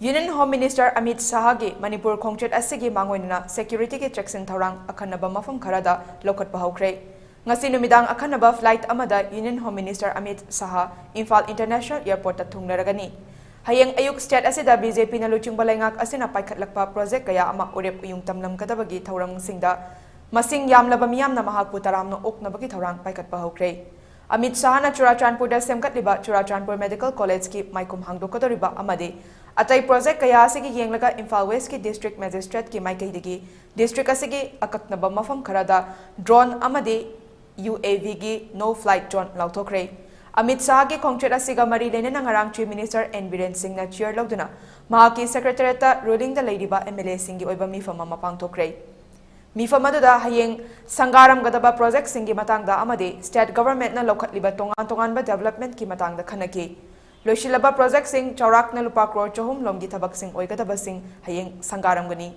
Union Home Minister Amit Shah gi Manipur khongchat asigi mangoinana security ke cheksin thourang akhanaba mafam kharada loukhatpa houkhre. Ngasi numidang akhanaba flight amada Union Home Minister Amit Shah Imphal International Airport ta thunglaragani. Hayeng ayuk state asida BJP na luchingba laingak asina paikhatlakpa project kaya ama urep uyung tamlam kadabagi thourang singda masing yamlaba miyamna mahakpu taramno oknabagi thourang paikhatpa houkhre. Amit Shah na Churachandpur da semkatliba Churachandpur Medical College ki maikum hangdokadoriba amadi Atai project kaya asigi yenglaga Imphal West ki district magistrate ki maikaidagi district asigi akaknaba mafam kharada drone amadi UAV gi no flight drone lauthokre. Amit Shah ki khongchat asiga mari lenena ngarang Chief Minister N Biren Singh na chair lauduna mahaki secretariat ta ruling da leidiba MLA singi oiba mifam ama pangthokre. Mifam aduda hayeng sangaram gadaba project singi matangda amadi state government na loukhatliba tongan ba development ki matangda khanaki. Loishilaba project sing chaurak na lupa crore chahum lomgi thabak sing oigadaba sing hayeng sangaram gani.